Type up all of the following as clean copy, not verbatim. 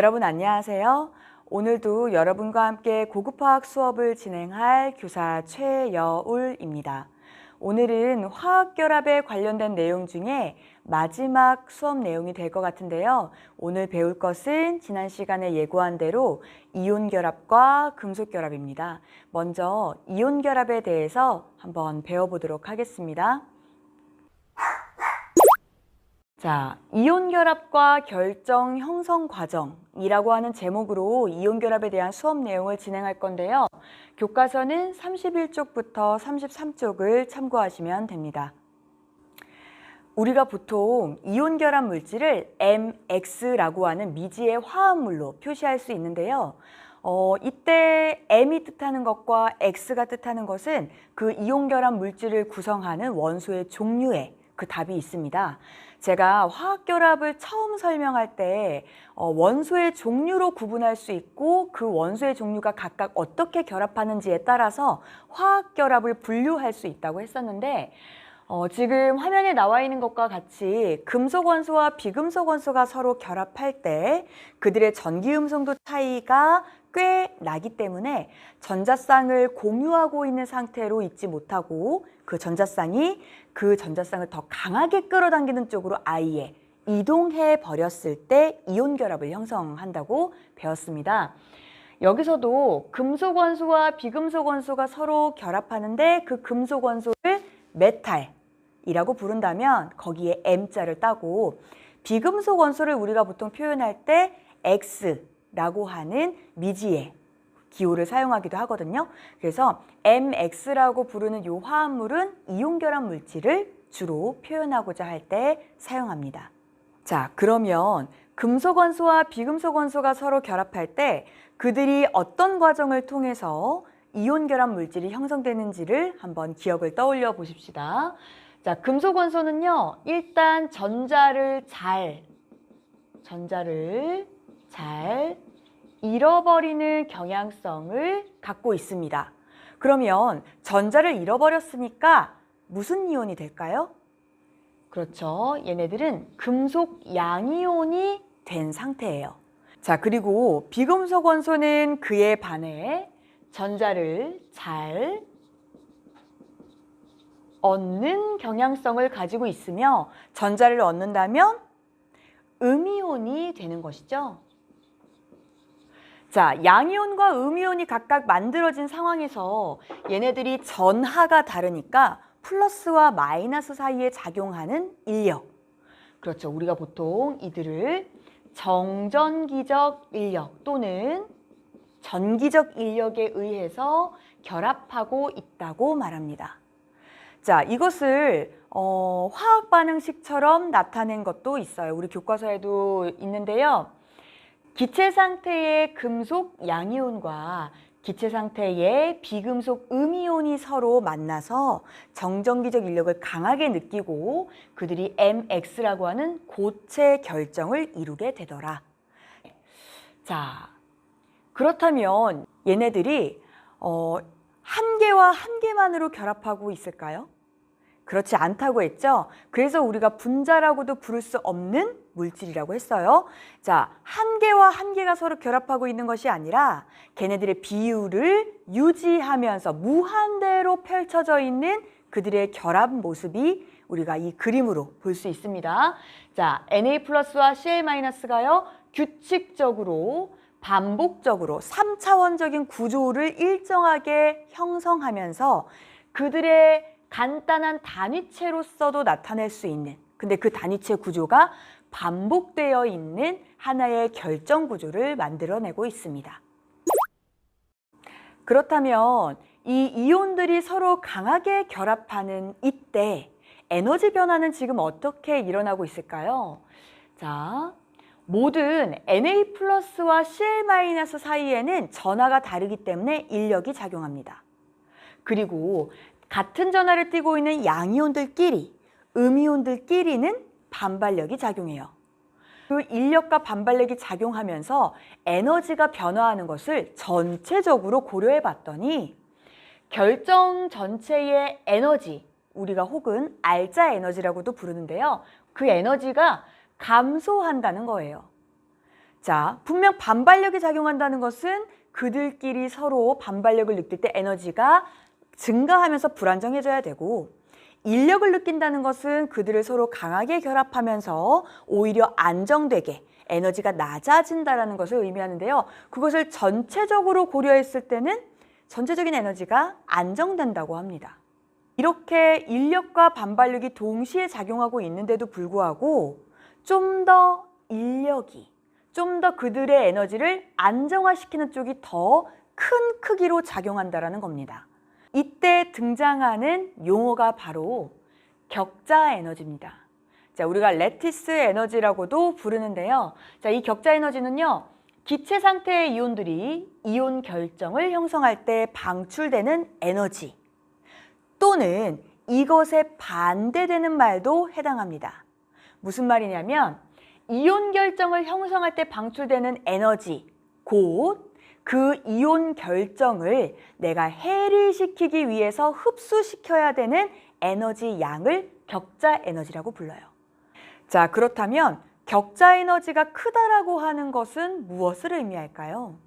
여러분 안녕하세요. 오늘도 여러분과 함께 고급화학 수업을 진행할 교사 최여울입니다. 오늘은 화학결합에 관련된 내용 중에 마지막 수업 내용이 될 것 같은데요. 오늘 배울 것은 지난 시간에 예고한 대로 이온결합과 금속결합입니다. 먼저 이온결합에 대해서 한번 배워보도록 하겠습니다. 자, 이온결합과 결정 형성 과정이라고 하는 제목으로 이온결합에 대한 수업 내용을 진행할 건데요. 교과서는 31쪽부터 33쪽을 참고하시면 됩니다. 우리가 보통 이온결합 물질을 MX라고 하는 미지의 화합물로 표시할 수 있는데요. 이때 M이 뜻하는 것과 X가 뜻하는 것은 그 이온결합 물질을 구성하는 원소의 종류에 그 답이 있습니다. 제가 화학결합을 처음 설명할 때 원소의 종류로 구분할 수 있고 그 원소의 종류가 각각 어떻게 결합하는지에 따라서 화학결합을 분류할 수 있다고 했었는데 지금 화면에 나와 있는 것과 같이 금속 원소와 비금속 원소가 서로 결합할 때 그들의 전기 음성도 차이가 꽤 나기 때문에 전자쌍을 공유하고 있는 상태로 있지 못하고 그 전자쌍이 그 전자쌍을 더 강하게 끌어당기는 쪽으로 아예 이동해 버렸을 때 이온결합을 형성한다고 배웠습니다. 여기서도 금속 원소와 비금속 원소가 서로 결합하는데 그 금속 원소를 메탈이라고 부른다면 거기에 M자를 따고 비금속 원소를 우리가 보통 표현할 때 X라고 하는 미지의 기호를 사용하기도 하거든요. 그래서 MX라고 부르는 이 화합물은 이온결합 물질을 주로 표현하고자 할 때 사용합니다. 자, 그러면 금속 원소와 비금속 원소가 서로 결합할 때 그들이 어떤 과정을 통해서 이온결합 물질이 형성되는지를 한번 기억을 떠올려 보십시다. 자, 금속 원소는요, 일단 전자를 잘 잃어버리는 경향성을 갖고 있습니다. 그러면 전자를 잃어버렸으니까 무슨 이온이 될까요? 그렇죠. 얘네들은 금속 양이온이 된 상태예요. 자, 그리고 비금속 원소는 그에 반해 전자를 잘 얻는 경향성을 가지고 있으며 전자를 얻는다면 음이온이 되는 것이죠. 자, 양이온과 음이온이 각각 만들어진 상황에서 얘네들이 전하가 다르니까 플러스와 마이너스 사이에 작용하는 인력. 그렇죠. 우리가 보통 이들을 정전기적 인력 또는 전기적 인력에 의해서 결합하고 있다고 말합니다. 자, 이것을 화학 반응식처럼 나타낸 것도 있어요. 우리 교과서에도 있는데요. 기체 상태의 금속 양이온과 기체 상태의 비금속 음이온이 서로 만나서 정전기적 인력을 강하게 느끼고 그들이 MX라고 하는 고체 결정을 이루게 되더라. 자, 그렇다면 얘네들이 한 개와 한 개만으로 결합하고 있을까요? 그렇지 않다고 했죠. 그래서 우리가 분자라고도 부를 수 없는 물질이라고 했어요. 자, 한 개와 한 개가 서로 결합하고 있는 것이 아니라 걔네들의 비율을 유지하면서 무한대로 펼쳐져 있는 그들의 결합 모습이 우리가 이 그림으로 볼 수 있습니다. 자, Na+와 Cl-가요. 규칙적으로 반복적으로 3차원적인 구조를 일정하게 형성하면서 그들의 간단한 단위체로서도 나타낼 수 있는, 근데 그 단위체 구조가 반복되어 있는 하나의 결정 구조를 만들어내고 있습니다. 그렇다면 이 이온들이 서로 강하게 결합하는 이때 에너지 변화는 지금 어떻게 일어나고 있을까요? 자, 모든 Na+와 Cl- 사이에는 전하가 다르기 때문에 인력이 작용합니다. 그리고 같은 전하를 띠고 있는 양이온들끼리, 음이온들끼리는 반발력이 작용해요. 그 인력과 반발력이 작용하면서 에너지가 변화하는 것을 전체적으로 고려해 봤더니 결정 전체의 에너지, 우리가 혹은 알자 에너지라고도 부르는데요. 그 에너지가 감소한다는 거예요. 자, 분명 반발력이 작용한다는 것은 그들끼리 서로 반발력을 느낄 때 에너지가 증가하면서 불안정해져야 되고, 인력을 느낀다는 것은 그들을 서로 강하게 결합하면서 오히려 안정되게 에너지가 낮아진다는 것을 의미하는데요. 그것을 전체적으로 고려했을 때는 전체적인 에너지가 안정된다고 합니다. 이렇게 인력과 반발력이 동시에 작용하고 있는데도 불구하고 좀 더 인력이, 좀 더 그들의 에너지를 안정화시키는 쪽이 더 큰 크기로 작용한다는 겁니다. 이때 등장하는 용어가 바로 격자 에너지입니다. 자, 우리가 레티스 에너지라고도 부르는데요. 자, 이 격자 에너지는요, 기체 상태의 이온들이 이온 결정을 형성할 때 방출되는 에너지 또는 이것에 반대되는 말도 해당합니다. 무슨 말이냐면 이온 결정을 형성할 때 방출되는 에너지, 곧 그 이온 결정을 내가 해리시키기 위해서 흡수시켜야 되는 에너지 양을 격자 에너지라고 불러요. 자, 그렇다면 격자 에너지가 크다라고 하는 것은 무엇을 의미할까요?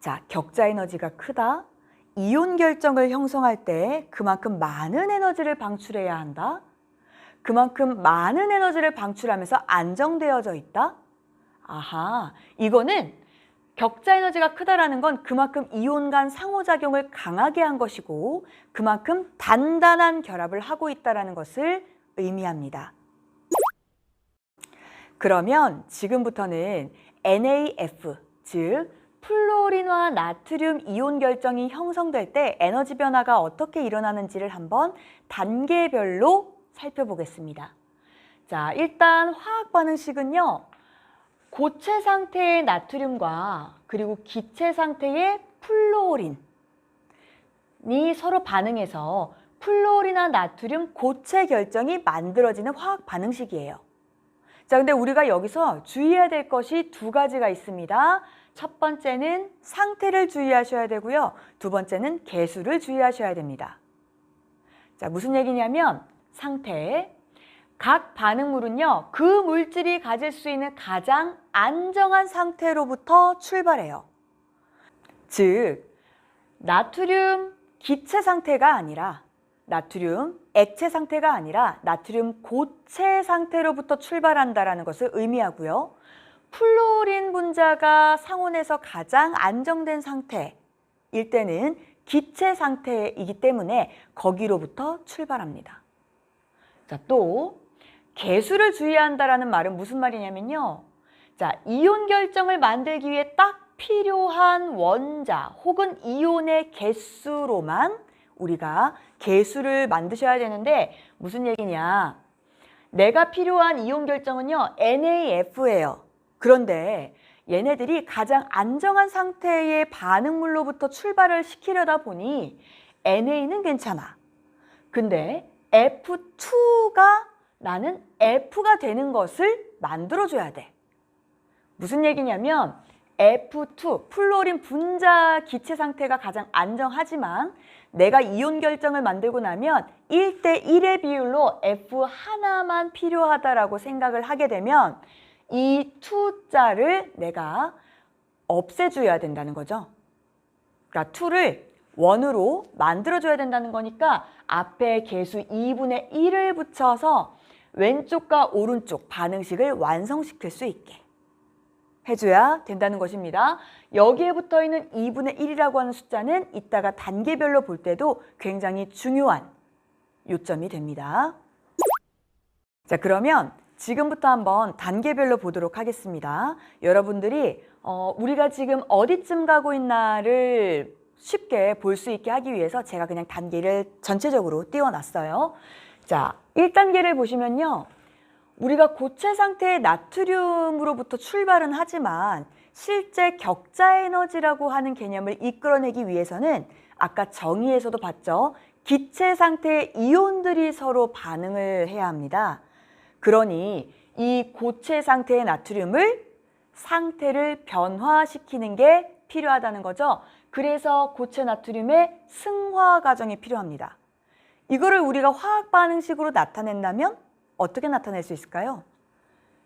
자, 격자 에너지가 크다? 이온 결정을 형성할 때 그만큼 많은 에너지를 방출해야 한다? 그만큼 많은 에너지를 방출하면서 안정되어져 있다? 아하, 이거는 격자 에너지가 크다라는 건 그만큼 이온 간 상호작용을 강하게 한 것이고 그만큼 단단한 결합을 하고 있다는 것을 의미합니다. 그러면 지금부터는 NAF, 즉 플로린과 나트륨 이온 결정이 형성될 때 에너지 변화가 어떻게 일어나는지를 한번 단계별로 살펴보겠습니다. 자, 일단 화학 반응식은요, 고체 상태의 나트륨과 그리고 기체 상태의 플로린이 서로 반응해서 플로린과 나트륨 고체 결정이 만들어지는 화학 반응식이에요. 자, 근데 우리가 여기서 주의해야 될 것이 두 가지가 있습니다. 첫 번째는 상태를 주의하셔야 되고요. 두 번째는 개수를 주의하셔야 됩니다. 자, 무슨 얘기냐면 상태, 각 반응물은요, 그 물질이 가질 수 있는 가장 안정한 상태로부터 출발해요. 즉, 나트륨 기체 상태가 아니라 나트륨 액체 상태가 아니라 나트륨 고체 상태로부터 출발한다는 것을 의미하고요. 플로린 분자가 상온에서 가장 안정된 상태일 때는 기체 상태이기 때문에 거기로부터 출발합니다. 자, 또 개수를 주의한다라는 말은 무슨 말이냐면요. 자, 이온 결정을 만들기 위해 딱 필요한 원자 혹은 이온의 개수로만 우리가 개수를 만드셔야 되는데 무슨 얘기냐. 내가 필요한 이온 결정은요, NAF예요. 그런데 얘네들이 가장 안정한 상태의 반응물로부터 출발을 시키려다 보니 NA는 괜찮아. 근데 F2가 나는 F가 되는 것을 만들어줘야 돼. 무슨 얘기냐면 F2, 플로린 분자 기체 상태가 가장 안정하지만 내가 이온 결정을 만들고 나면 1대1의 비율로 F 하나만 필요하다라고 생각을 하게 되면 이 2자를 내가 없애줘야 된다는 거죠. 그러니까 2를 1으로 만들어줘야 된다는 거니까 앞에 개수 2분의 1을 붙여서 왼쪽과 오른쪽 반응식을 완성시킬 수 있게 해줘야 된다는 것입니다. 여기에 붙어있는 2분의 1이라고 하는 숫자는 이따가 단계별로 볼 때도 굉장히 중요한 요점이 됩니다. 자, 그러면 지금부터 한번 단계별로 보도록 하겠습니다. 여러분들이 우리가 지금 어디쯤 가고 있나를 쉽게 볼 수 있게 하기 위해서 제가 그냥 단계를 전체적으로 띄워놨어요. 자, 1단계를 보시면요. 우리가 고체 상태의 나트륨으로부터 출발은 하지만 실제 격자 에너지라고 하는 개념을 이끌어내기 위해서는 아까 정의에서도 봤죠. 기체 상태의 이온들이 서로 반응을 해야 합니다. 그러니 이 고체 상태의 나트륨을 상태를 변화시키는 게 필요하다는 거죠. 그래서 고체 나트륨의 승화 과정이 필요합니다. 이거를 우리가 화학 반응식으로 나타낸다면 어떻게 나타낼 수 있을까요?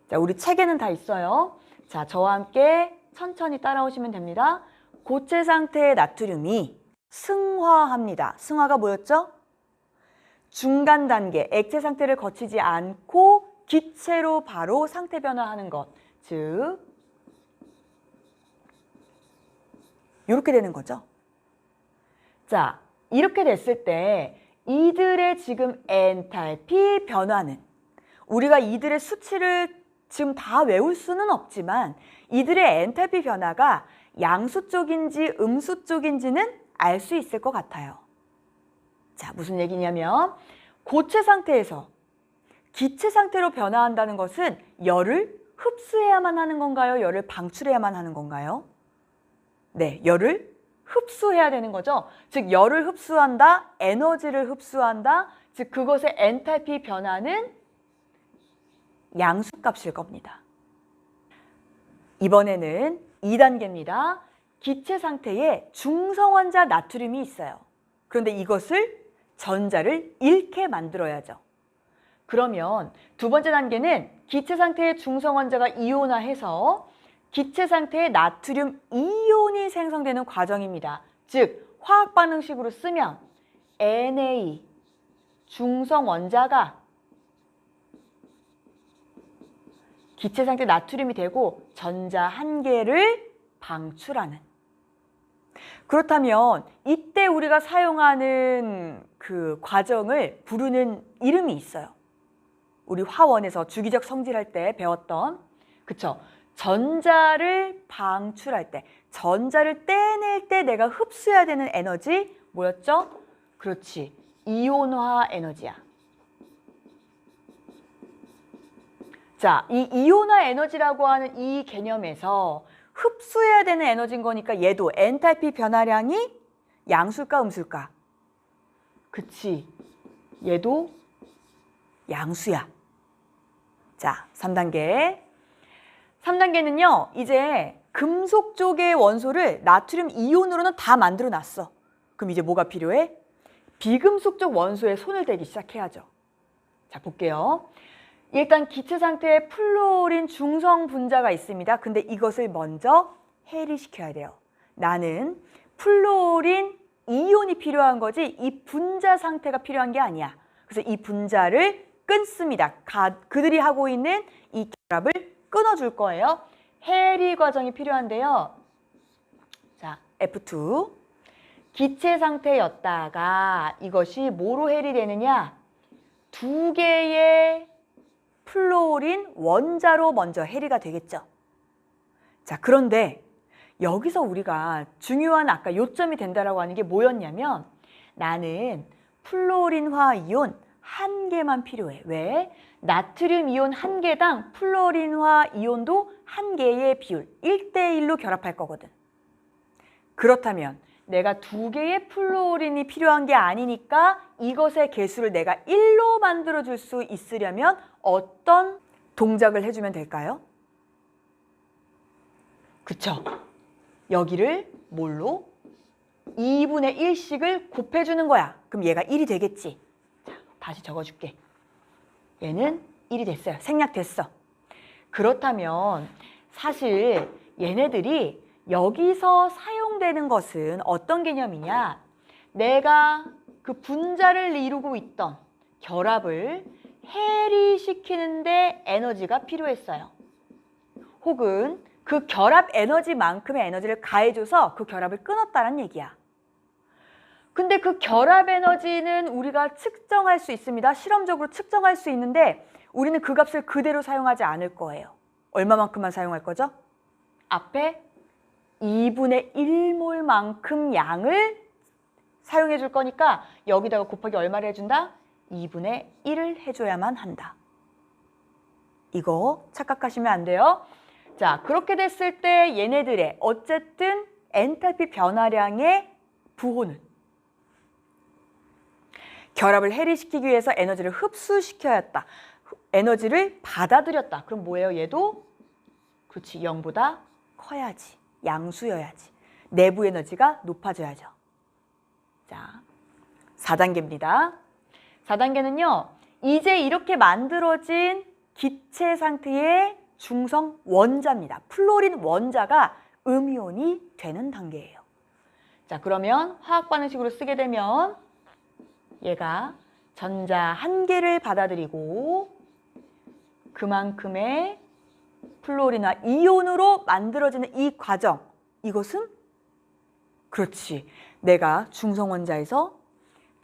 자, 우리 책에는 다 있어요. 자, 저와 함께 천천히 따라오시면 됩니다. 고체 상태의 나트륨이 승화합니다. 승화가 뭐였죠? 중간 단계, 액체 상태를 거치지 않고 기체로 바로 상태 변화하는 것. 즉, 이렇게 되는 거죠. 자, 이렇게 됐을 때 이들의 지금 엔탈피 변화는 우리가 이들의 수치를 지금 다 외울 수는 없지만 이들의 엔탈피 변화가 양수 쪽인지 음수 쪽인지는 알 수 있을 것 같아요. 자, 무슨 얘기냐면 고체 상태에서 기체 상태로 변화한다는 것은 열을 흡수해야만 하는 건가요? 열을 방출해야만 하는 건가요? 네, 열을 흡수해야 되는 거죠. 즉, 열을 흡수한다, 에너지를 흡수한다. 즉, 그것의 엔탈피 변화는 양수값일 겁니다. 이번에는 2단계입니다. 기체 상태에 중성원자 나트륨이 있어요. 그런데 이것을 전자를 잃게 만들어야죠. 그러면 두 번째 단계는 기체 상태의 중성원자가 이온화해서 기체 상태의 나트륨 이온이 생성되는 과정입니다. 즉, 화학 반응식으로 쓰면 Na 중성원자가 기체 상태 나트륨이 되고 전자 한 개를 방출하는. 그렇다면 이때 우리가 사용하는 그 과정을 부르는 이름이 있어요. 우리 화원에서 주기적 성질할 때 배웠던, 그쵸? 전자를 방출할 때, 전자를 떼낼 때 내가 흡수해야 되는 에너지 뭐였죠? 그렇지, 이온화 에너지야. 자, 이 이온화 에너지라고 하는 이 개념에서 흡수해야 되는 에너지인 거니까 얘도 엔탈피 변화량이 양수일까 음수일까? 그치, 얘도 양수야. 자, 3단계. 3단계는요, 이제 금속 쪽의 원소를 나트륨 이온으로는 다 만들어 놨어. 그럼 이제 뭐가 필요해? 비금속 쪽 원소에 손을 대기 시작해야죠. 자, 볼게요. 일단 기체 상태에 플루오린 중성 분자가 있습니다. 근데 이것을 먼저 해리시켜야 돼요. 나는 플루오린 이온이 필요한 거지 이 분자 상태가 필요한 게 아니야. 그래서 이 분자를 끊습니다. 그들이 하고 있는 이 결합을 끊어줄 거예요. 해리 과정이 필요한데요. 자, F2. 기체 상태였다가 이것이 뭐로 해리되느냐? 두 개의 플루오린 원자로 먼저 해리가 되겠죠. 자, 그런데 여기서 우리가 중요한 아까 요점이 된다라고 하는 게 뭐였냐면 나는 플루오린화 이온 한 개만 필요해. 왜? 나트륨 이온 한 개당 플루오린화 이온도 한 개의 비율 1대1로 결합할 거거든. 그렇다면 내가 두 개의 플루오린이 필요한 게 아니니까 이것의 개수를 내가 1로 만들어줄 수 있으려면 어떤 동작을 해주면 될까요? 그쵸? 여기를 뭘로? 2분의 1씩을 곱해주는 거야. 그럼 얘가 1이 되겠지. 자, 다시 적어줄게. 얘는 1이 됐어요. 생략됐어. 그렇다면 사실 얘네들이 여기서 사용되는 것은 어떤 개념이냐? 내가 그 분자를 이루고 있던 결합을 해리시키는데 에너지가 필요했어요. 혹은 그 결합 에너지만큼의 에너지를 가해줘서 그 결합을 끊었다는 얘기야. 근데 그 결합 에너지는 우리가 측정할 수 있습니다. 실험적으로 측정할 수 있는데 우리는 그 값을 그대로 사용하지 않을 거예요. 얼마만큼만 사용할 거죠? 앞에 2분의 1몰만큼 양을 사용해 줄 거니까 여기다가 곱하기 얼마를 해준다? 2분의 1을 해줘야만 한다. 이거 착각하시면 안 돼요. 자, 그렇게 됐을 때 얘네들의 어쨌든 엔탈피 변화량의 부호는 결합을 해리시키기 위해서 에너지를 흡수시켜야 했다. 에너지를 받아들였다. 그럼 뭐예요? 얘도 그렇지, 0보다 커야지. 양수여야지. 내부 에너지가 높아져야죠. 자, 4단계입니다. 4단계는요. 이제 이렇게 만들어진 기체 상태의 중성 원자입니다. 플로린 원자가 음이온이 되는 단계예요. 자, 그러면 화학 반응식으로 쓰게 되면 얘가 전자 한 개를 받아들이고 그만큼의 플로린화 이온으로 만들어지는 이 과정, 이것은 그렇지, 내가 중성원자에서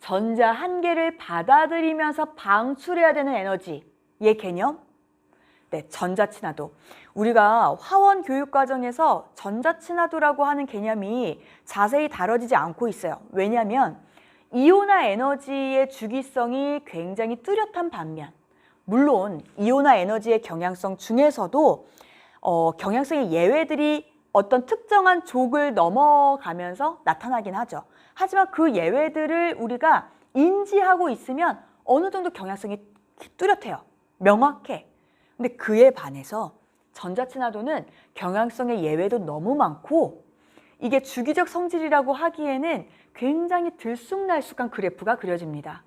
전자 한 개를 받아들이면서 방출해야 되는 에너지의 개념. 네, 전자친화도. 우리가 화원 교육 과정에서 전자친화도라고 하는 개념이 자세히 다뤄지지 않고 있어요. 왜냐하면 이온화 에너지의 주기성이 굉장히 뚜렷한 반면, 물론 이온화 에너지의 경향성 중에서도 경향성의 예외들이 어떤 특정한 족을 넘어가면서 나타나긴 하죠. 하지만 그 예외들을 우리가 인지하고 있으면 어느 정도 경향성이 뚜렷해요. 명확해. 근데 그에 반해서 전자친화도는 경향성의 예외도 너무 많고 이게 주기적 성질이라고 하기에는 굉장히 들쑥날쑥한 그래프가 그려집니다.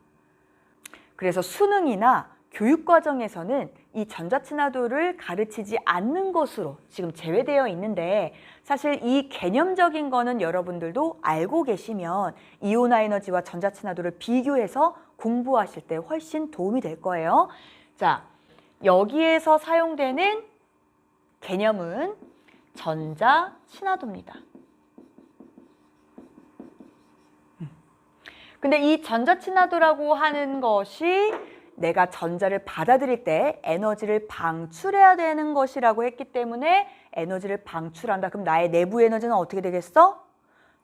그래서 수능이나 교육과정에서는 이 전자친화도를 가르치지 않는 것으로 지금 제외되어 있는데, 사실 이 개념적인 거는 여러분들도 알고 계시면 이온화 에너지와 전자친화도를 비교해서 공부하실 때 훨씬 도움이 될 거예요. 자, 여기에서 사용되는 개념은 전자친화도입니다. 근데 이 전자친화도라고 하는 것이 내가 전자를 받아들일 때 에너지를 방출해야 되는 것이라고 했기 때문에 에너지를 방출한다. 그럼 나의 내부 에너지는 어떻게 되겠어?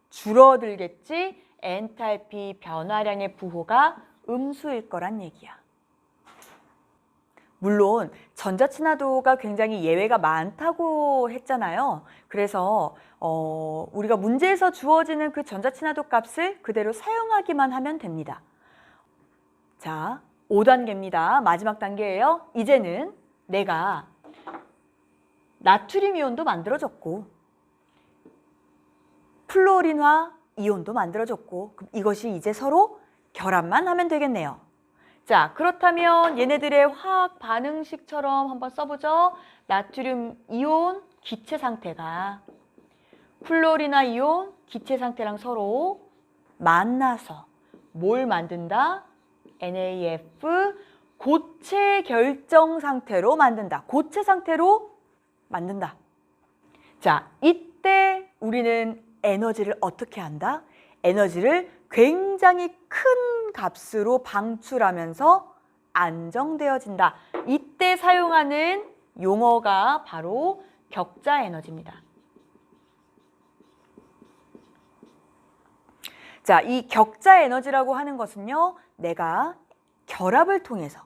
줄어들겠지. 엔탈피 변화량의 부호가 음수일 거란 얘기야. 물론 전자친화도가 굉장히 예외가 많다고 했잖아요. 그래서 우리가 문제에서 주어지는 그 전자친화도 값을 그대로 사용하기만 하면 됩니다. 자, 5단계입니다. 마지막 단계예요. 이제는 내가 나트륨 이온도 만들어줬고 플로린화 이온도 만들어줬고, 그럼 이것이 이제 서로 결합만 하면 되겠네요. 자, 그렇다면 얘네들의 화학 반응식처럼 한번 써보죠. 나트륨 이온 기체 상태가 플로린화 이온 기체 상태랑 서로 만나서 뭘 만든다? NAF 고체 결정 상태로 만든다. 고체 상태로 만든다. 자, 이때 우리는 에너지를 어떻게 한다? 에너지를 굉장히 큰 값으로 방출하면서 안정되어진다. 이때 사용하는 용어가 바로 격자 에너지입니다. 자, 이 격자 에너지라고 하는 것은요, 내가 결합을 통해서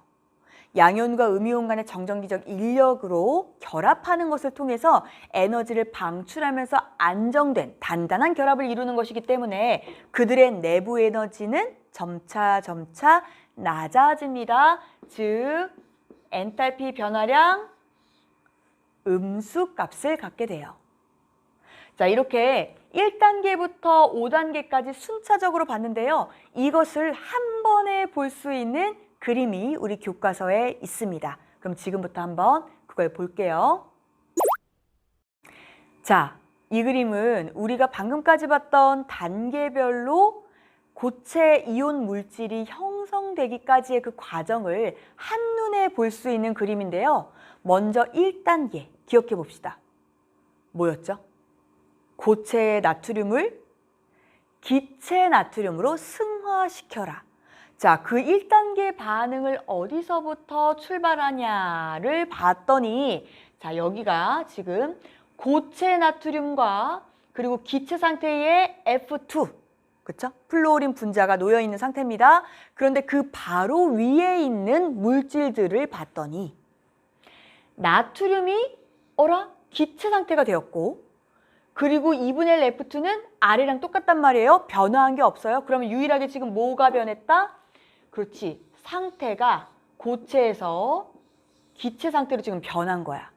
양이온과 음이온 간의 정전기적 인력으로 결합하는 것을 통해서 에너지를 방출하면서 안정된 단단한 결합을 이루는 것이기 때문에 그들의 내부 에너지는 점차 낮아집니다. 즉 엔탈피 변화량 음수 값을 갖게 돼요. 자, 이렇게 1단계부터 5단계까지 순차적으로 봤는데요. 이것을 한 번에 볼 수 있는 그림이 우리 교과서에 있습니다. 그럼 지금부터 한번 그걸 볼게요. 자, 이 그림은 우리가 방금까지 봤던 단계별로 고체 이온 물질이 형성되기까지의 그 과정을 한눈에 볼 수 있는 그림인데요. 먼저 1단계 기억해 봅시다. 뭐였죠? 고체의 나트륨을 기체 나트륨으로 승화시켜라. 자, 그 1단계 반응을 어디서부터 출발하냐를 봤더니, 자, 여기가 지금 고체 나트륨과 그리고 기체 상태의 F2, 그쵸? 플로린 분자가 놓여 있는 상태입니다. 그런데 그 바로 위에 있는 물질들을 봤더니 나트륨이 기체 상태가 되었고, 그리고 2분의 1 F2는 아래랑 똑같단 말이에요. 변화한 게 없어요. 그러면 유일하게 지금 뭐가 변했다? 그렇지. 상태가 고체에서 기체 상태로 지금 변한 거야.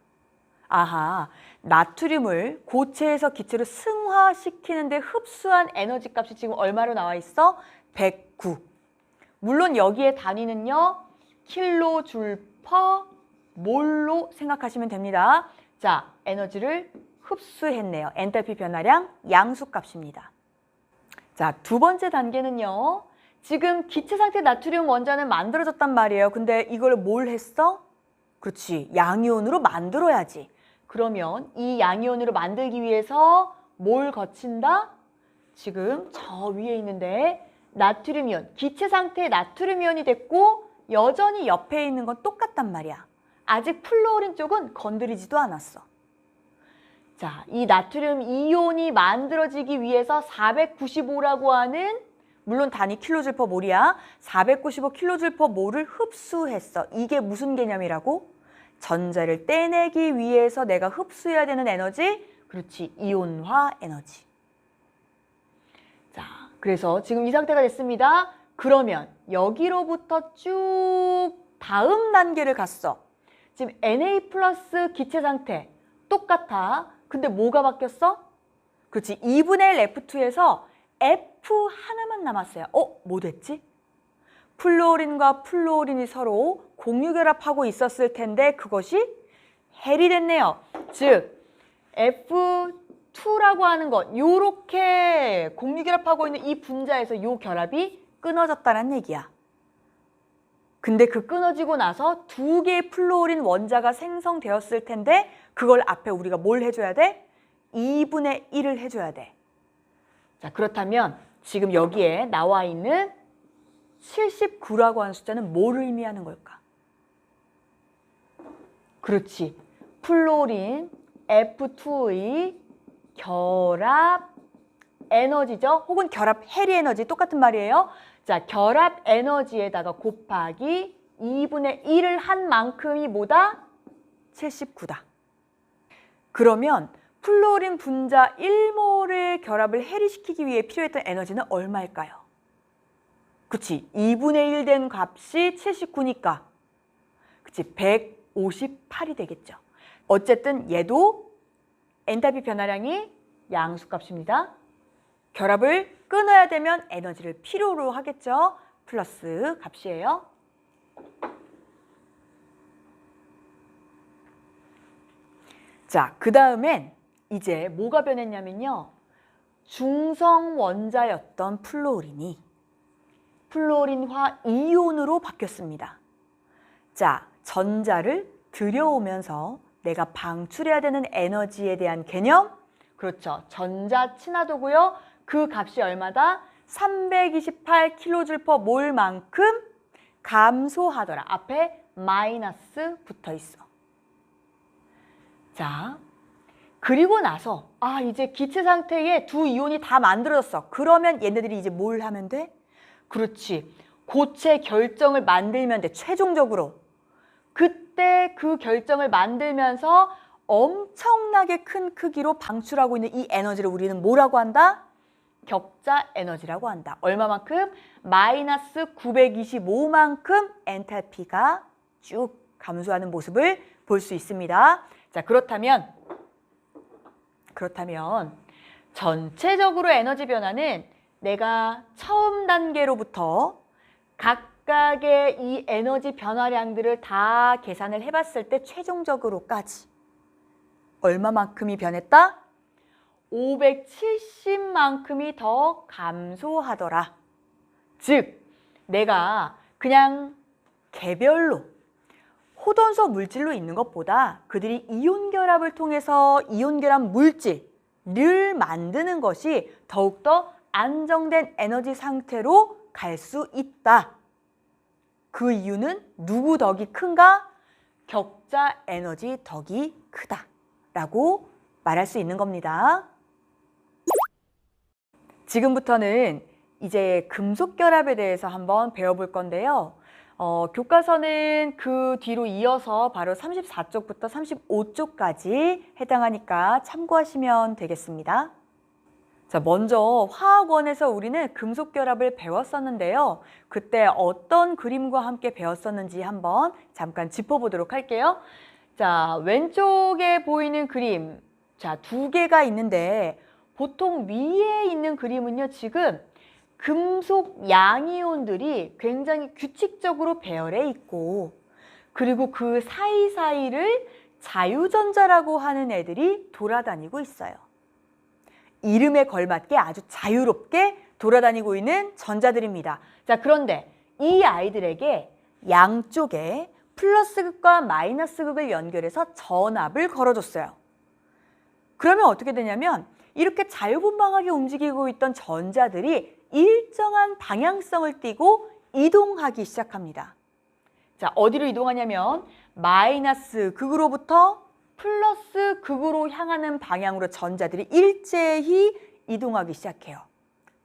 아하, 나트륨을 고체에서 기체로 승화시키는데 흡수한 에너지 값이 지금 얼마로 나와 있어? 109. 물론 여기에 단위는요, 킬로줄 퍼 몰로 생각하시면 됩니다. 자, 에너지를 흡수했네요. 엔탈피 변화량 양수값입니다. 자, 두 번째 단계는요. 지금 기체 상태 나트륨 원자는 만들어졌단 말이에요. 근데 이걸 뭘 했어? 그렇지, 양이온으로 만들어야지. 그러면 이 양이온으로 만들기 위해서 뭘 거친다? 지금 저 위에 있는데 나트륨이온, 기체 상태의 나트륨이온이 됐고 여전히 옆에 있는 건 똑같단 말이야. 아직 플루오린 쪽은 건드리지도 않았어. 자, 이 나트륨 이온이 만들어지기 위해서 495라고 하는, 물론 단위 킬로줄 퍼 몰이야. 495 킬로줄 퍼 몰을 흡수했어. 이게 무슨 개념이라고? 전자를 떼내기 위해서 내가 흡수해야 되는 에너지? 그렇지, 이온화 에너지. 자, 그래서 지금 이 상태가 됐습니다. 그러면 여기로부터 쭉 다음 단계를 갔어. 지금 Na 플러스 기체 상태 똑같아. 근데 뭐가 바뀌었어? 그렇지, 2분의 1 F2에서 F 하나만 남았어요. 뭐 됐지? 플루오린과 플루오린이 서로 공유결합하고 있었을 텐데 그것이 헬이 됐네요. 즉 F2라고 하는 것, 요렇게 공유결합하고 있는 이 분자에서 요 결합이 끊어졌다는 얘기야. 근데 그 끊어지고 나서 두 개의 플루오린 원자가 생성되었을 텐데 그걸 앞에 우리가 뭘 해줘야 돼? 2분의 1을 해줘야 돼. 자, 그렇다면 지금 여기에 나와 있는 79라고 하는 숫자는 뭘 의미하는 걸까? 그렇지, 플루오린 F2의 결합 에너지죠. 혹은 결합 헬이 에너지, 똑같은 말이에요. 자, 결합 에너지에다가 곱하기 2분의 1을 한 만큼이 뭐다? 79다. 그러면 플루오린 분자 1몰의 결합을 해리시키기 위해 필요했던 에너지는 얼마일까요? 그치, 2분의 1 된 값이 79니까 그치, 158이 되겠죠. 어쨌든 얘도 엔탈피 변화량이 양수값입니다. 결합을 끊어야 되면 에너지를 필요로 하겠죠. 플러스 값이에요. 자, 그 다음엔 이제 뭐가 변했냐면요. 중성 원자였던 플루오린이 플루오린화 이온으로 바뀌었습니다. 자, 전자를 들여오면서 내가 방출해야 되는 에너지에 대한 개념? 그렇죠. 전자 친화도고요. 그 값이 얼마다? 328 킬로줄 퍼 몰만큼 감소하더라. 앞에 마이너스 붙어 있어. 자, 그리고 나서 이제 기체 상태에 두 이온이 다 만들어졌어. 그러면 얘네들이 이제 뭘 하면 돼? 그렇지, 고체 결정을 만들면 돼. 최종적으로. 그때 그 결정을 만들면서 엄청나게 큰 크기로 방출하고 있는 이 에너지를 우리는 뭐라고 한다? 격자 에너지라고 한다. 얼마만큼? 마이너스 925만큼 엔탈피가 쭉 감소하는 모습을 볼 수 있습니다. 자, 그렇다면 전체적으로 에너지 변화는 내가 처음 단계로부터 각각의 이 에너지 변화량들을 다 계산을 해봤을 때 최종적으로까지 얼마만큼이 변했다? 570만큼이 더 감소하더라. 즉, 내가 그냥 개별로 호돈소 물질로 있는 것보다 그들이 이온 결합을 통해서 이온 결합 물질을 만드는 것이 더욱더 안정된 에너지 상태로 갈 수 있다. 그 이유는 누구 덕이 큰가? 격자 에너지 덕이 크다 라고 말할 수 있는 겁니다. 지금부터는 이제 금속 결합에 대해서 한번 배워볼 건데요. 교과서는 그 뒤로 이어서 바로 34쪽부터 35쪽까지 해당하니까 참고하시면 되겠습니다. 자, 먼저 화학원에서 우리는 금속 결합을 배웠었는데요. 그때 어떤 그림과 함께 배웠었는지 한번 잠깐 짚어보도록 할게요. 자, 왼쪽에 보이는 그림, 자, 두 개가 있는데 보통 위에 있는 그림은요, 지금 금속 양이온들이 굉장히 규칙적으로 배열해 있고 그리고 그 사이사이를 자유전자라고 하는 애들이 돌아다니고 있어요. 이름에 걸맞게 아주 자유롭게 돌아다니고 있는 전자들입니다. 자, 그런데 이 아이들에게 양쪽에 플러스 극과 마이너스 극을 연결해서 전압을 걸어줬어요. 그러면 어떻게 되냐면 이렇게 자유분방하게 움직이고 있던 전자들이 일정한 방향성을 띠고 이동하기 시작합니다. 자, 어디로 이동하냐면 마이너스 극으로부터 플러스 극으로 향하는 방향으로 전자들이 일제히 이동하기 시작해요.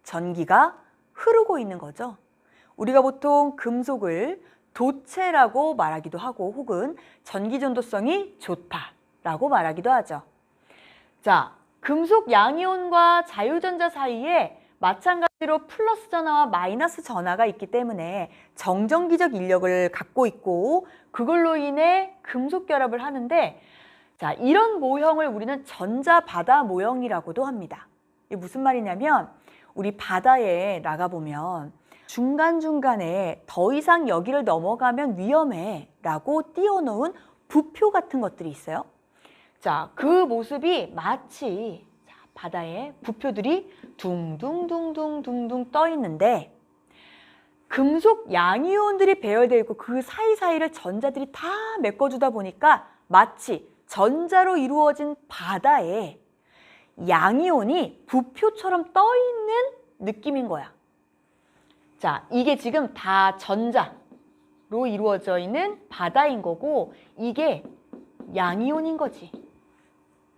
전기가 흐르고 있는 거죠. 우리가 보통 금속을 도체라고 말하기도 하고 혹은 전기 전도성이 좋다라고 말하기도 하죠. 자, 금속 양이온과 자유전자 사이에 마찬가지로 플러스 전하와 마이너스 전하가 있기 때문에 정전기적 인력을 갖고 있고 그걸로 인해 금속 결합을 하는데, 자, 이런 모형을 우리는 전자바다 모형이라고도 합니다. 이게 무슨 말이냐면 우리 바다에 나가보면 중간중간에 더 이상 여기를 넘어가면 위험해 라고 띄워놓은 부표 같은 것들이 있어요. 자, 그 모습이 마치 바다에 부표들이 둥둥둥둥둥둥 떠 있는데 금속 양이온들이 배열되어 있고 그 사이사이를 전자들이 다 메꿔주다 보니까 마치 전자로 이루어진 바다에 양이온이 부표처럼 떠 있는 느낌인 거야. 자, 이게 지금 다 전자로 이루어져 있는 바다인 거고 이게 양이온인 거지.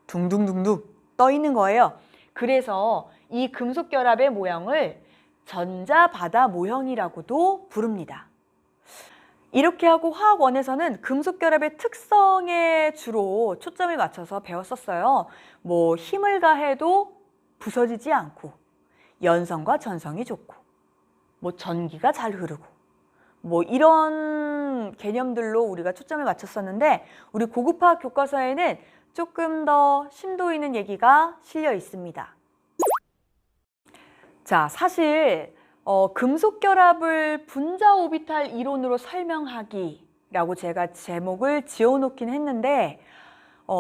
둥둥둥둥 떠 있는 거예요. 그래서 이 금속 결합의 모형을 전자바다 모형이라고도 부릅니다. 이렇게 하고 화학원에서는 금속 결합의 특성에 주로 초점을 맞춰서 배웠었어요. 뭐 힘을 가해도 부서지지 않고 연성과 전성이 좋고 뭐 전기가 잘 흐르고 뭐 이런 개념들로 우리가 초점을 맞췄었는데 우리 고급화학 교과서에는 조금 더 심도 있는 얘기가 실려 있습니다. 자, 사실 금속 결합을 분자 오비탈 이론으로 설명하기라고 제가 제목을 지어놓긴 했는데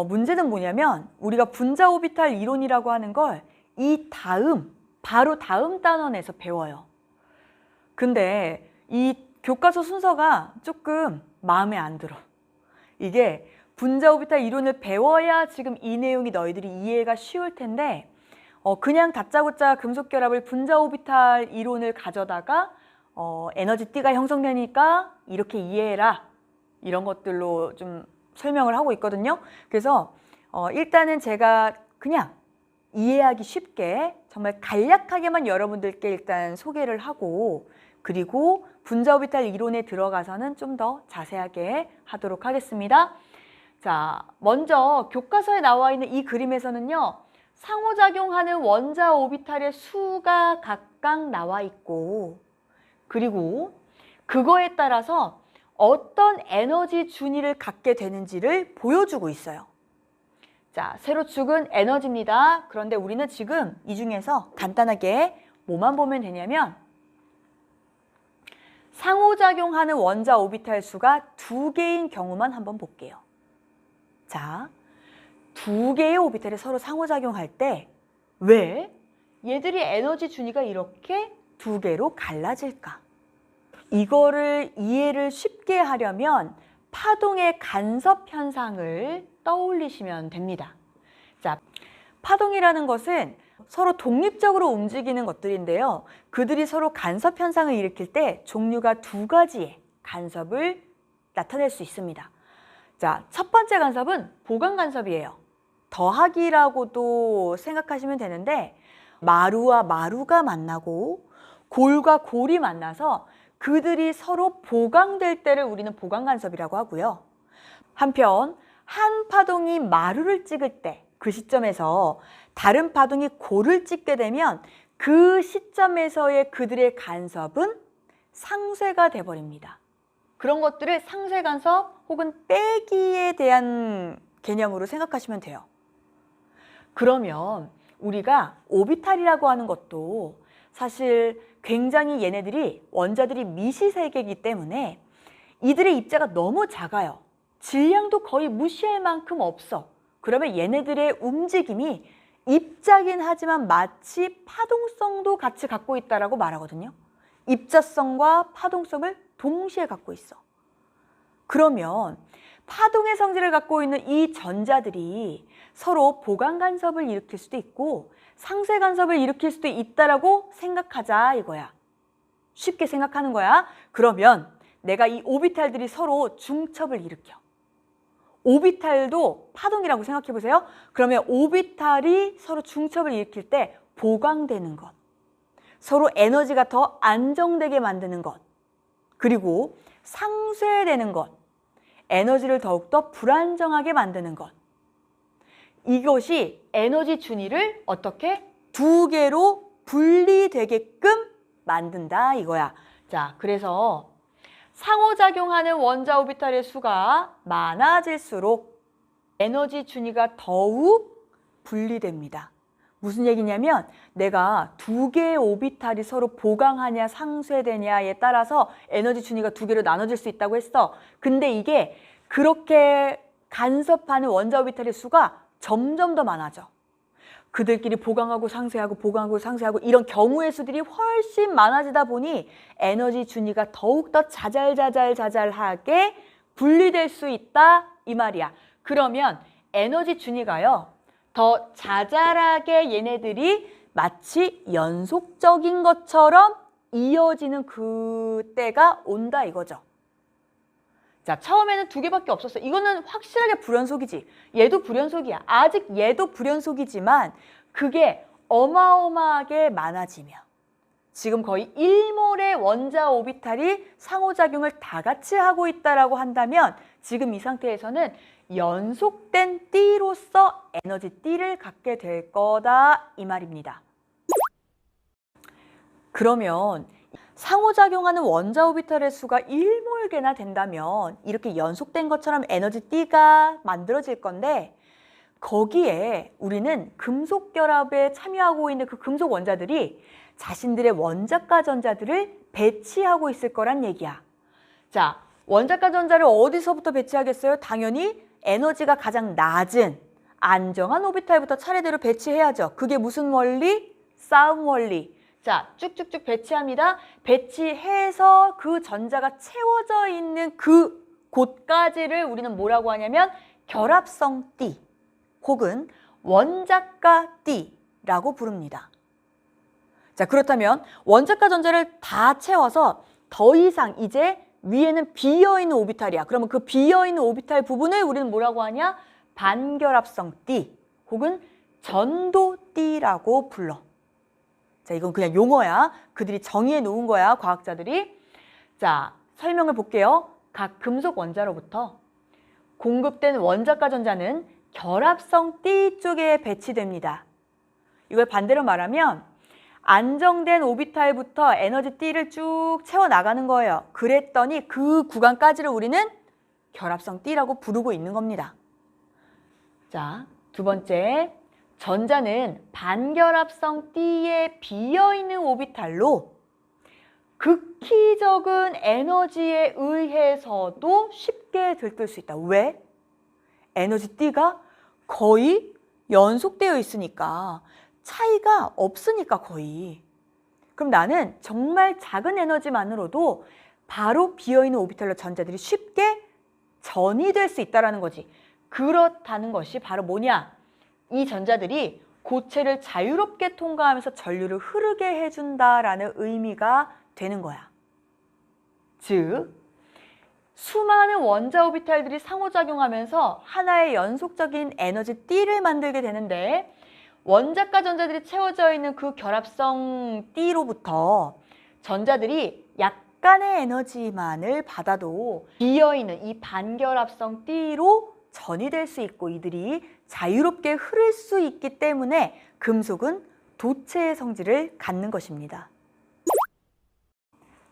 문제는 뭐냐면 우리가 분자 오비탈 이론이라고 하는 걸 이 바로 다음 단원에서 배워요. 근데 이 교과서 순서가 조금 마음에 안 들어. 이게 분자 오비탈 이론을 배워야 지금 이 내용이 너희들이 이해가 쉬울 텐데 그냥 다짜고짜 금속 결합을 분자 오비탈 이론을 가져다가 에너지띠가 형성되니까 이렇게 이해해라 이런 것들로 좀 설명을 하고 있거든요. 그래서 일단은 제가 그냥 이해하기 쉽게 정말 간략하게만 여러분들께 일단 소개를 하고 그리고 분자 오비탈 이론에 들어가서는 좀 더 자세하게 하도록 하겠습니다. 자, 먼저 교과서에 나와 있는 이 그림에서는요. 상호작용하는 원자 오비탈의 수가 각각 나와 있고 그리고 그거에 따라서 어떤 에너지 준위를 갖게 되는지를 보여주고 있어요. 자, 세로축은 에너지입니다. 그런데 우리는 지금 이 중에서 간단하게 뭐만 보면 되냐면 상호작용하는 원자 오비탈 수가 2개인 경우만 한번 볼게요. 자, 2개의 오비탈이 서로 상호작용할 때 왜 얘들이 에너지 준위가 이렇게 2개로 갈라질까? 이거를 이해를 쉽게 하려면 파동의 간섭 현상을 떠올리시면 됩니다. 자, 파동이라는 것은 서로 독립적으로 움직이는 것들인데요. 그들이 서로 간섭 현상을 일으킬 때 종류가 2가지의 간섭을 나타낼 수 있습니다. 자, 첫 번째 간섭은 보강 간섭이에요. 더하기라고도 생각하시면 되는데 마루와 마루가 만나고 골과 골이 만나서 그들이 서로 보강될 때를 우리는 보강 간섭이라고 하고요. 한편 한 파동이 마루를 찍을 때 그 시점에서 다른 파동이 골을 찍게 되면 그 시점에서의 그들의 간섭은 상쇄가 돼버립니다. 그런 것들을 상쇄 간섭 혹은 빼기에 대한 개념으로 생각하시면 돼요. 그러면 우리가 오비탈이라고 하는 것도 사실 굉장히 얘네들이 원자들이 미시세계이기 때문에 이들의 입자가 너무 작아요. 질량도 거의 무시할 만큼 없어. 그러면 얘네들의 움직임이 입자긴 하지만 마치 파동성도 같이 갖고 있다라고 말하거든요. 입자성과 파동성을 동시에 갖고 있어. 그러면 파동의 성질을 갖고 있는 이 전자들이 서로 보강 간섭을 일으킬 수도 있고 상쇄 간섭을 일으킬 수도 있다라고 생각하자 이거야. 쉽게 생각하는 거야. 그러면 내가 이 오비탈들이 서로 중첩을 일으켜. 오비탈도 파동이라고 생각해 보세요. 그러면 오비탈이 서로 중첩을 일으킬 때 보강되는 것, 서로 에너지가 더 안정되게 만드는 것, 그리고 상쇄되는 것, 에너지를 더욱더 불안정하게 만드는 것. 이것이 에너지 준위를 어떻게 두 개로 분리되게끔 만든다 이거야. 자, 그래서 상호작용하는 원자 오비탈의 수가 많아질수록 에너지 준위가 더욱 분리됩니다. 무슨 얘기냐면 내가 두 개의 오비탈이 서로 보강하냐 상쇄되냐에 따라서 에너지 준위가 두 개로 나눠질 수 있다고 했어. 근데 이게 그렇게 간섭하는 원자 오비탈의 수가 점점 더 많아져. 그들끼리 보강하고 상쇄하고 보강하고 상쇄하고 이런 경우의 수들이 훨씬 많아지다 보니 에너지 준위가 더욱더 자잘하게 분리될 수 있다 이 말이야. 그러면 에너지 준위가요 더 자잘하게 얘네들이 마치 연속적인 것처럼 이어지는 그때가 온다 이거죠. 자, 처음에는 두 개밖에 없었어. 이거는 확실하게 불연속이지. 얘도 불연속이야. 아직 얘도 불연속이지만 그게 어마어마하게 많아지면 지금 거의 1몰의 원자 오비탈이 상호작용을 다 같이 하고 있다라고 한다면 지금 이 상태에서는 연속된 띠로서 에너지 띠를 갖게 될 거다 이 말입니다. 그러면 상호작용하는 원자 오비탈의 수가 1몰개나 된다면 이렇게 연속된 것처럼 에너지 띠가 만들어질 건데 거기에 우리는 금속 결합에 참여하고 있는 그 금속 원자들이 자신들의 원자가 전자들을 배치하고 있을 거란 얘기야. 자, 원자가 전자를 어디서부터 배치하겠어요? 당연히 에너지가 가장 낮은 안정한 오비탈부터 차례대로 배치해야죠. 그게 무슨 원리? 싸움 원리. 자, 쭉쭉쭉 배치합니다. 배치해서 그 전자가 채워져 있는 그 곳까지를 우리는 뭐라고 하냐면 결합성 띠 혹은 원자가 띠라고 부릅니다. 자, 그렇다면 원자가 전자를 다 채워서 더 이상 이제 위에는 비어있는 오비탈이야. 그러면 그 비어있는 오비탈 부분을 우리는 뭐라고 하냐? 반결합성 띠 혹은 전도띠라고 불러. 자, 이건 그냥 용어야. 그들이 정의해 놓은 거야, 과학자들이. 자, 설명을 볼게요. 각 금속 원자로부터 공급된 원자가 전자는 결합성 띠 쪽에 배치됩니다. 이걸 반대로 말하면 안정된 오비탈부터 에너지 띠를 쭉 채워나가는 거예요. 그랬더니 그 구간까지를 우리는 결합성 띠라고 부르고 있는 겁니다. 자, 두 번째. 전자는 반결합성 띠에 비어있는 오비탈로 극히 적은 에너지에 의해서도 쉽게 들뜰 수 있다. 왜? 에너지 띠가 거의 연속되어 있으니까 차이가 없으니까 거의. 그럼 나는 정말 작은 에너지만으로도 바로 비어있는 오비탈로 전자들이 쉽게 전이 될 수 있다는 거지. 그렇다는 것이 바로 뭐냐? 이 전자들이 고체를 자유롭게 통과하면서 전류를 흐르게 해준다라는 의미가 되는 거야. 즉, 수많은 원자 오비탈들이 상호작용하면서 하나의 연속적인 에너지 띠를 만들게 되는데 원자가 전자들이 채워져 있는 그 결합성 띠로부터 전자들이 약간의 에너지만을 받아도 비어있는 이 반결합성 띠로 전이 될 수 있고 이들이 자유롭게 흐를 수 있기 때문에 금속은 도체의 성질을 갖는 것입니다.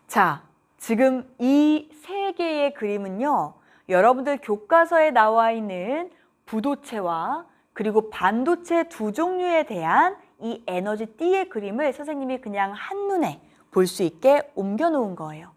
자, 지금 이 세 개의 그림은요, 여러분들 교과서에 나와 있는 부도체와 그리고 반도체 두 종류에 대한 이 에너지 띠의 그림을 선생님이 그냥 한눈에 볼 수 있게 옮겨 놓은 거예요.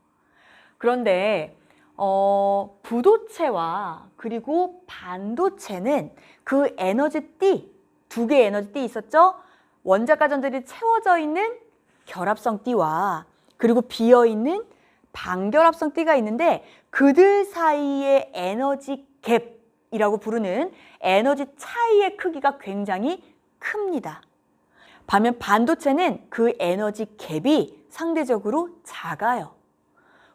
그런데 부도체와 그리고 반도체는 그 에너지 띠, 두 개의 에너지 띠 있었죠? 원자과 전자들이 채워져 있는 결합성 띠와 그리고 비어있는 반결합성 띠가 있는데 그들 사이의 에너지 갭이라고 부르는 에너지 차이의 크기가 굉장히 큽니다. 반면 반도체는 그 에너지 갭이 상대적으로 작아요.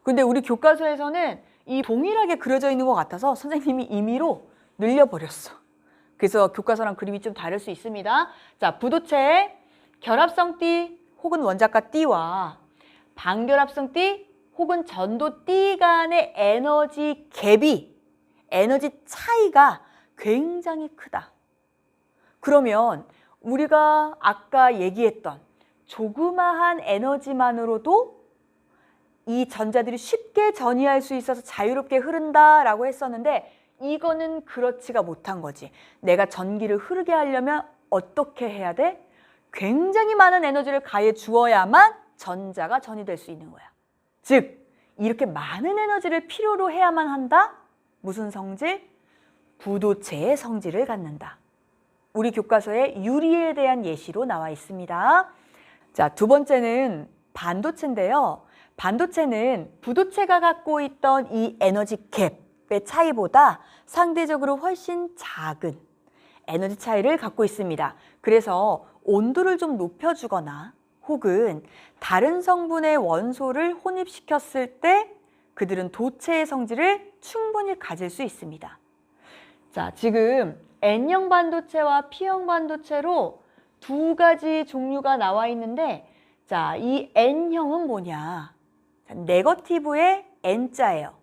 근데 우리 교과서에서는 이 동일하게 그려져 있는 것 같아서 선생님이 임의로 늘려버렸어. 그래서 교과서랑 그림이 좀 다를 수 있습니다. 자, 부도체의 결합성 띠 혹은 원자과 띠와 반결합성 띠 혹은 전도 띠 간의 에너지 갭이, 에너지 차이가 굉장히 크다. 그러면 우리가 아까 얘기했던 조그마한 에너지만으로도 이 전자들이 쉽게 전이할 수 있어서 자유롭게 흐른다라고 했었는데 이거는 그렇지가 못한 거지. 내가 전기를 흐르게 하려면 어떻게 해야 돼? 굉장히 많은 에너지를 가해 주어야만 전자가 전이될 수 있는 거야. 즉, 이렇게 많은 에너지를 필요로 해야만 한다? 무슨 성질? 부도체의 성질을 갖는다. 우리 교과서에 유리에 대한 예시로 나와 있습니다. 자, 두 번째는 반도체인데요. 반도체는 부도체가 갖고 있던 이 에너지 갭의 차이보다 상대적으로 훨씬 작은 에너지 차이를 갖고 있습니다. 그래서 온도를 좀 높여주거나 혹은 다른 성분의 원소를 혼입시켰을 때 그들은 도체의 성질을 충분히 가질 수 있습니다. 자, 지금 N형 반도체와 P형 반도체로 두 가지 종류가 나와 있는데, 자, 이 N형은 뭐냐? 자, 네거티브의 N자예요.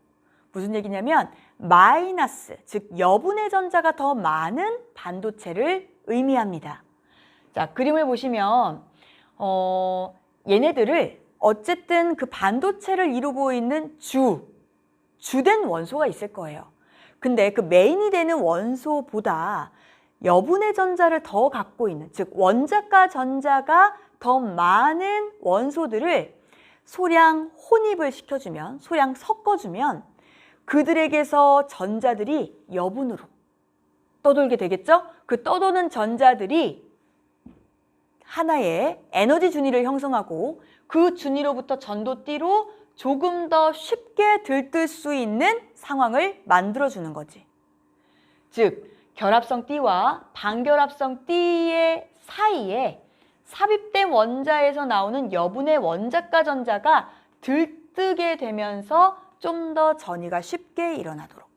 무슨 얘기냐면 마이너스, 즉 여분의 전자가 더 많은 반도체를 의미합니다. 자, 그림을 보시면 얘네들을 어쨌든 그 반도체를 이루고 있는 주된 원소가 있을 거예요. 근데 그 메인이 되는 원소보다 여분의 전자를 더 갖고 있는, 즉 원자과 전자가 더 많은 원소들을 소량 혼입을 시켜주면, 소량 섞어주면 그들에게서 전자들이 여분으로 떠돌게 되겠죠? 그 떠도는 전자들이 하나의 에너지 준위를 형성하고 그 준위로부터 전도띠로 조금 더 쉽게 들뜰 수 있는 상황을 만들어주는 거지. 즉, 결합성 띠와 반결합성 띠의 사이에 삽입된 원자에서 나오는 여분의 원자과 전자가 들뜨게 되면서 좀 더 전이가 쉽게 일어나도록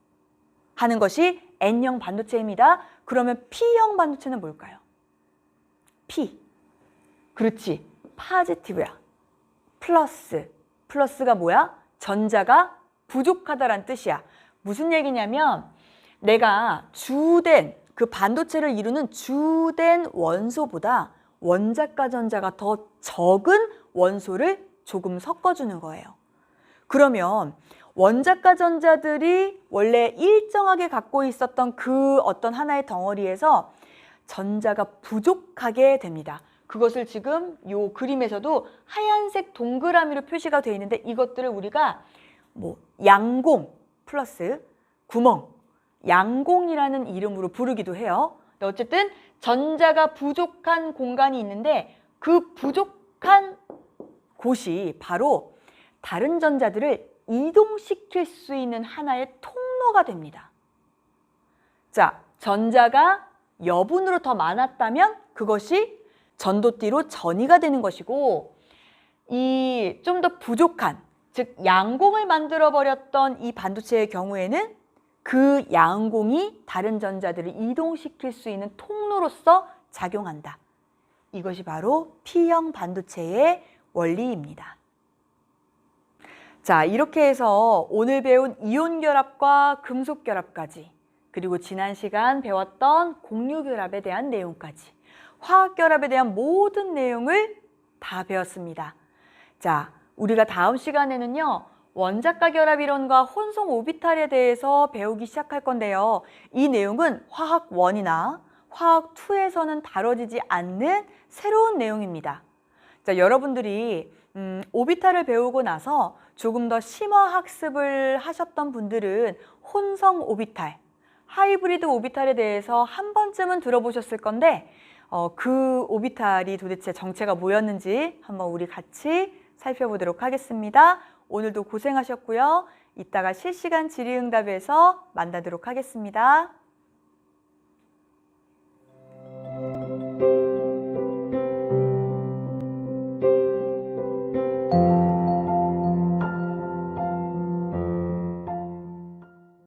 하는 것이 N형 반도체입니다. 그러면 P형 반도체는 뭘까요? P. 그렇지. 파지티브야. 플러스. 플러스가 뭐야? 전자가 부족하다란 뜻이야. 무슨 얘기냐면 내가 주된 그 반도체를 이루는 주된 원소보다 원자과 전자가 더 적은 원소를 조금 섞어주는 거예요. 그러면 원자과 전자들이 원래 일정하게 갖고 있었던 그 어떤 하나의 덩어리에서 전자가 부족하게 됩니다. 그것을 지금 이 그림에서도 하얀색 동그라미로 표시가 되어 있는데 이것들을 우리가 양공 플러스 구멍, 양공이라는 이름으로 부르기도 해요. 근데 어쨌든 전자가 부족한 공간이 있는데 그 부족한 곳이 바로 다른 전자들을 이동시킬 수 있는 하나의 통로가 됩니다. 자, 전자가 여분으로 더 많았다면 그것이 전도띠로 전이가 되는 것이고, 이 좀 더 부족한, 즉 양공을 만들어 버렸던 이 반도체의 경우에는 그 양공이 다른 전자들을 이동시킬 수 있는 통로로서 작용한다. 이것이 바로 P형 반도체의 원리입니다. 자, 이렇게 해서 오늘 배운 이온 결합과 금속 결합까지, 그리고 지난 시간 배웠던 공유 결합에 대한 내용까지, 화학 결합에 대한 모든 내용을 다 배웠습니다. 자, 우리가 다음 시간에는요, 원자과 결합 이론과 혼성 오비탈에 대해서 배우기 시작할 건데요. 이 내용은 화학 1이나 화학 2에서는 다뤄지지 않는 새로운 내용입니다. 자, 여러분들이 오비탈을 배우고 나서 조금 더 심화 학습을 하셨던 분들은 혼성 오비탈, 하이브리드 오비탈에 대해서 한 번쯤은 들어보셨을 건데 그 오비탈이 도대체 정체가 뭐였는지 한번 우리 같이 살펴보도록 하겠습니다. 오늘도 고생하셨고요. 이따가 실시간 질의응답에서 만나도록 하겠습니다.